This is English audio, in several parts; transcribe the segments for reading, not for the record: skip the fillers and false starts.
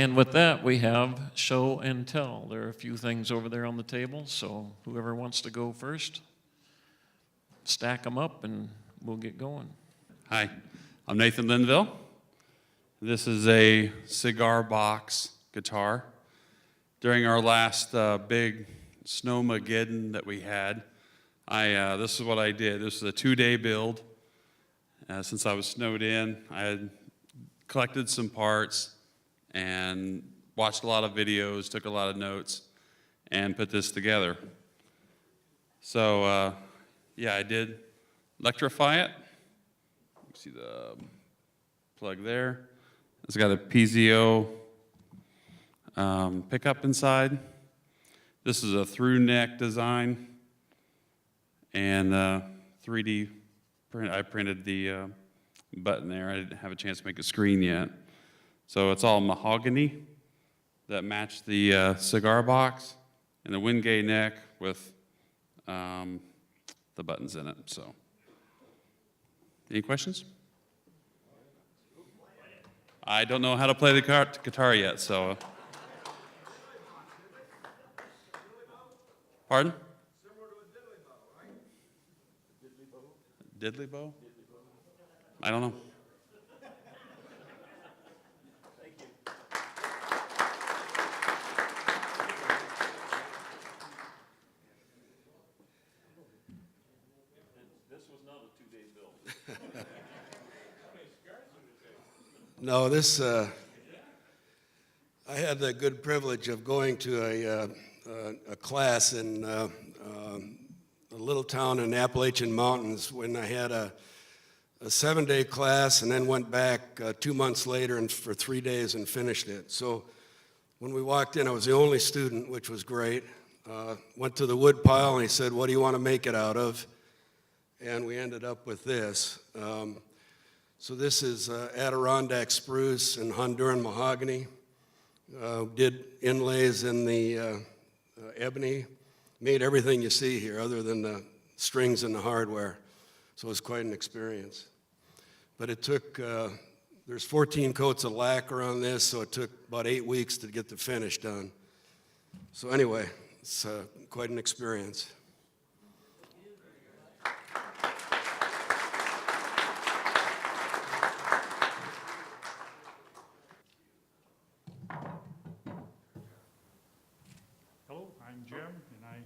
And with that, we have show and tell. There are a few things over there on the table, so whoever wants to go first, stack them up and we'll get going. Hi, I'm Nathan Linville. This is a Cigar Box Guitar. During our last big Snowmageddon that we had, this is what I did. This was a 2-day build. Since I was snowed in, I had collected some parts and watched a lot of videos, took a lot of notes, and put this together. So, yeah, I did electrify it. You can see the plug there. It's got a piezo pickup inside. This is a through neck design, and 3D print. I printed the button there. I didn't have a chance to make a screen yet. So it's all mahogany that matched the cigar box, and the Wingate neck with the buttons in it. So, any questions? I don't know how to play the guitar yet, so. Pardon? Similar to a diddly bow, right? Diddly bow? I don't know. Thank you. This was not a 2-day build. No, this, I had the good privilege of going to a class in a little town in the Appalachian Mountains when I had a 7-day class and then went back 2 months later and for 3 days and finished it. So when we walked in, I was the only student, which was great. Went to the wood pile and he said, "What do you want to make it out of?" And we ended up with this. So this is Adirondack spruce and Honduran mahogany. Did inlays in the ebony. Made everything you see here other than the strings and the hardware. So it was quite an experience. But it took, there's 14 coats of lacquer on this, so it took about 8 weeks to get the finish done. So anyway, it's quite an experience. Hello, I'm Jim, and I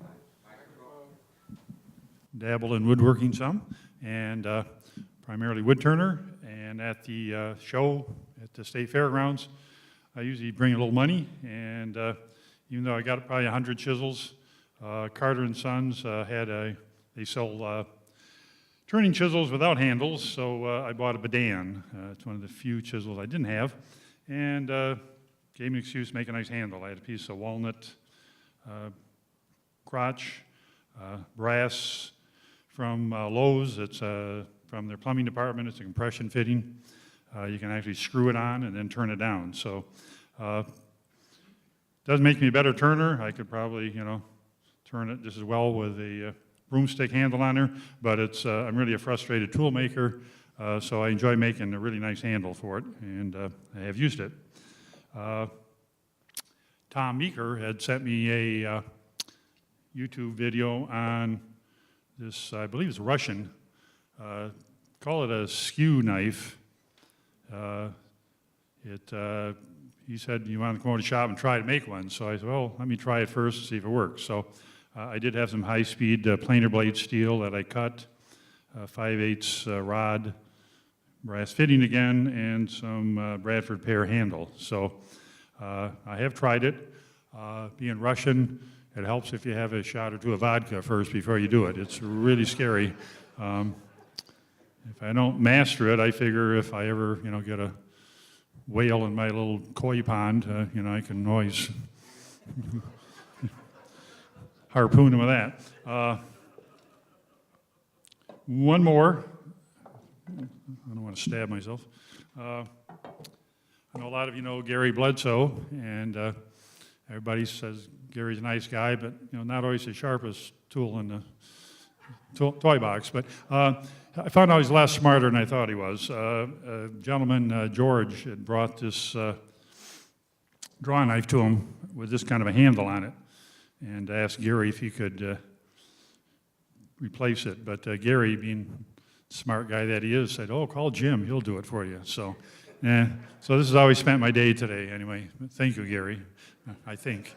dabble in woodworking some, and primarily wood turner. And at the show at the state fairgrounds, I usually bring a little money, and even though I got probably 100 chisels, Carter and Sons they sell turning chisels without handles, so I bought a Badan. It's one of the few chisels I didn't have, and gave me an excuse to make a nice handle. I had a piece of walnut crotch, brass from Lowe's. It's from their plumbing department. It's a compression fitting. You can actually screw it on and then turn it down. So doesn't make me a better turner. I could probably, turn it just as well with a broomstick handle on there. But it's I'm really a frustrated tool maker, so I enjoy making a really nice handle for it, and I have used it. Tom Meeker had sent me a YouTube video on this, I believe it's Russian, call it a skew knife. He said, "You want to come over to the shop and try to make one?" So I said, "Well, let me try it first and see if it works." So I did have some high-speed planer blade steel that I cut, 5/8 rod, brass fitting again, and some Bradford pear handle. So I have tried it. Being Russian, it helps if you have a shot or two of vodka first before you do it. It's really scary. If I don't master it, I figure if I ever, get a whale in my little koi pond, I can always harpoon him with that. One more. I don't want to stab myself. I know a lot of you know Gary Bledsoe, and everybody says Gary's a nice guy, but not always the sharpest tool in the toy box. But I found out he's a lot smarter than I thought he was. A gentleman, George, had brought this draw knife to them with this kind of a handle on it, and asked Gary if he could replace it. But Gary, being the smart guy that he is, said, "Oh, call Jim, he'll do it for you." So this is how I spent my day today anyway. Thank you, Gary, I think.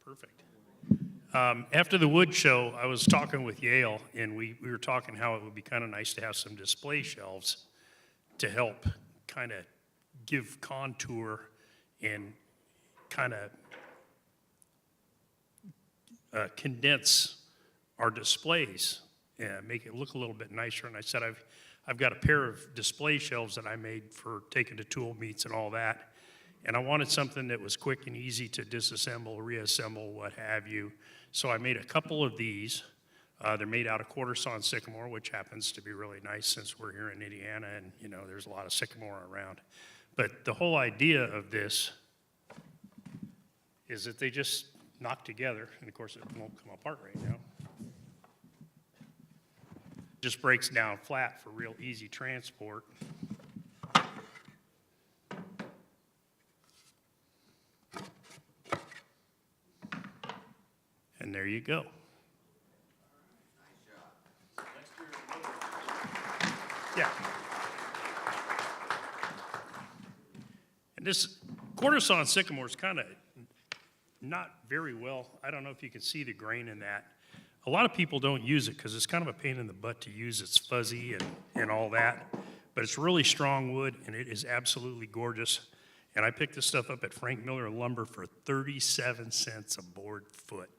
Perfect. After the wood show, I was talking with Yale, and we were talking how it would be kind of nice to have some display shelves to help kind of give contour and kind of condense our displays and make it look a little bit nicer. And I said, I've got a pair of display shelves that I made for taking to tool meets and all that. And I wanted something that was quick and easy to disassemble, reassemble, what have you. So I made a couple of these. They're made out of quarter sawn sycamore, which happens to be really nice since we're here in Indiana and, you know, there's a lot of sycamore around. But the whole idea of this is that they just knock together, and of course it won't come apart right now. Just breaks down flat for real easy transport. And there you go. Yeah. And this quarter sawn sycamore is kind of not very well. I don't know if you can see the grain in that. A lot of people don't use it because it's kind of a pain in the butt to use. It's fuzzy and all that. But it's really strong wood, and it is absolutely gorgeous. And I picked this stuff up at Frank Miller Lumber for 37 cents a board foot.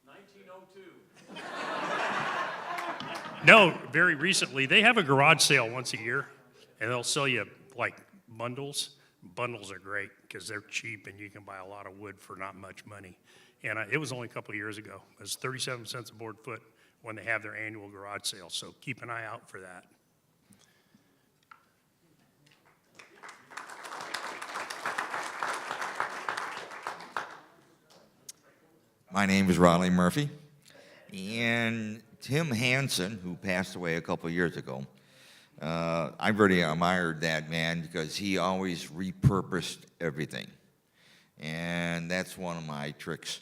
1902. No, very recently. They have a garage sale once a year, and they'll sell you like bundles. Bundles are great because they're cheap and you can buy a lot of wood for not much money. And it was only a couple of years ago. It was 37 cents a board foot when they have their annual garage sale. So keep an eye out for that. My name is Raleigh Murphy, and Tim Hansen, who passed away a couple of years ago, I really admired that man because he always repurposed everything, and that's one of my tricks.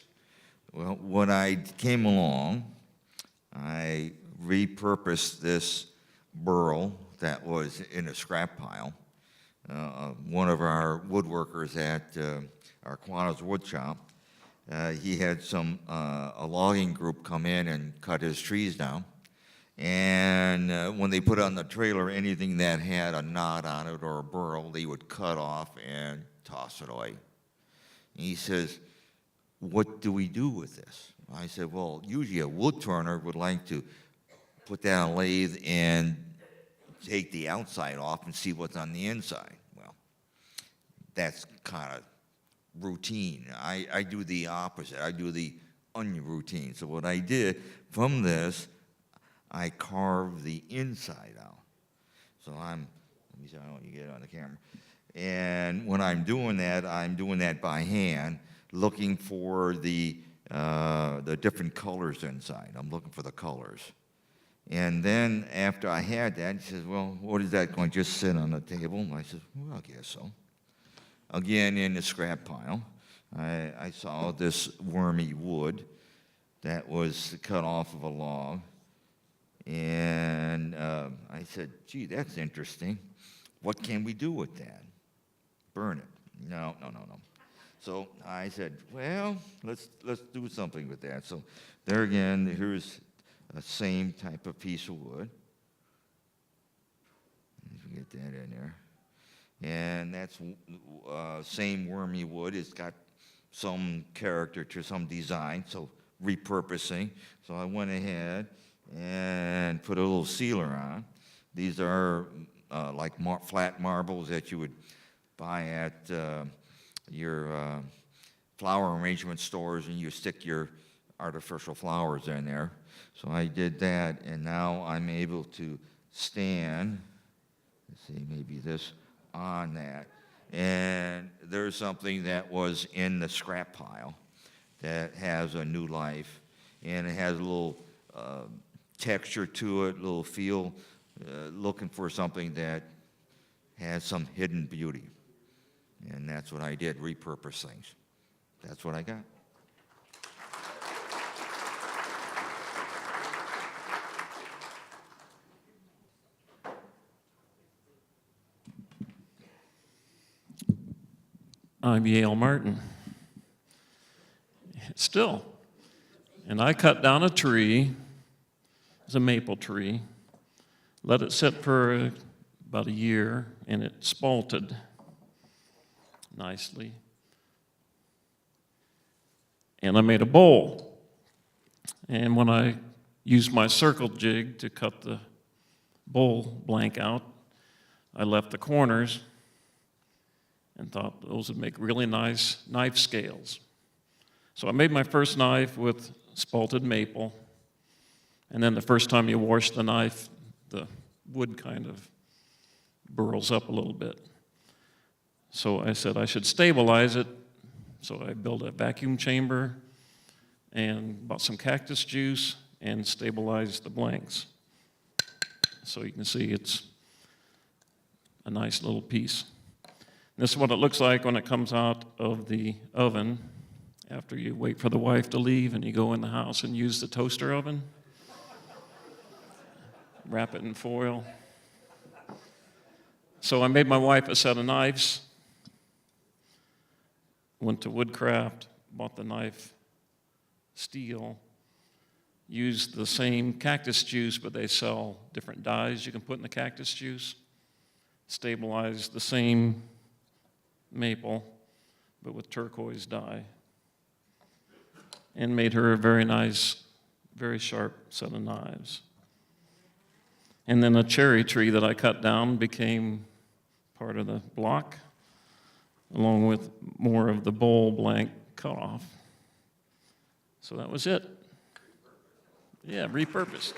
Well, when I came along, I repurposed this burl that was in a scrap pile. One of our woodworkers at our Quanah's wood shop, he had a logging group come in and cut his trees down. And when they put on the trailer anything that had a knot on it or a burl, they would cut off and toss it away. And he says, "What do we do with this?" I said, "Well, usually a wood turner would like to put that on a lathe and take the outside off and see what's on the inside." Well, that's kind of routine. I do the opposite. I do the unroutine. So what I did from this, I carved the inside out. So let me see, I don't want you to get it on the camera. And when I'm doing that by hand, looking for the different colors inside. I'm looking for the colors. And then after I had that, he says, "Well, what is that going to just sit on the table?" And I said, "Well, I guess so." Again, in the scrap pile, I saw this wormy wood that was cut off of a log. And I said, "Gee, that's interesting. What can we do with that?" "Burn it." No. So I said, "Well, let's do something with that." So there again, here's the same type of piece of wood. If we get that in there. And that's same wormy wood. It's got some character to some design, so repurposing. So I went ahead and put a little sealer on. These are like flat marbles that you would buy at your flower arrangement stores, and you stick your artificial flowers in there. So I did that, and now I'm able to stand, let's see, maybe this, on that. And there's something that was in the scrap pile. that has a new life, and it has a little texture to it, a little feel, looking for something that has some hidden beauty. And that's what I did, repurpose things. That's what I got. I'm Yale Martin. Still. And I cut down a tree, it's a maple tree, let it sit for about a year, and it spalted nicely. And I made a bowl. And when I used my circle jig to cut the bowl blank out, I left the corners and thought those would make really nice knife scales. So I made my first knife with spalted maple, and then the first time you wash the knife, the wood kind of burls up a little bit. So I said I should stabilize it, so I built a vacuum chamber and bought some cactus juice and stabilized the blanks. So you can see it's a nice little piece. This is what it looks like when it comes out of the oven after you wait for the wife to leave and you go in the house and use the toaster oven. Wrap it in foil. So I made my wife a set of knives, went to Woodcraft, bought the knife, steel, used the same cactus juice, but they sell different dyes you can put in the cactus juice, stabilized the same maple, but with turquoise dye, and made her a very nice, very sharp set of knives. And then a cherry tree that I cut down became part of the block, along with more of the bowl blank cut off. So that was it. Yeah, repurposed.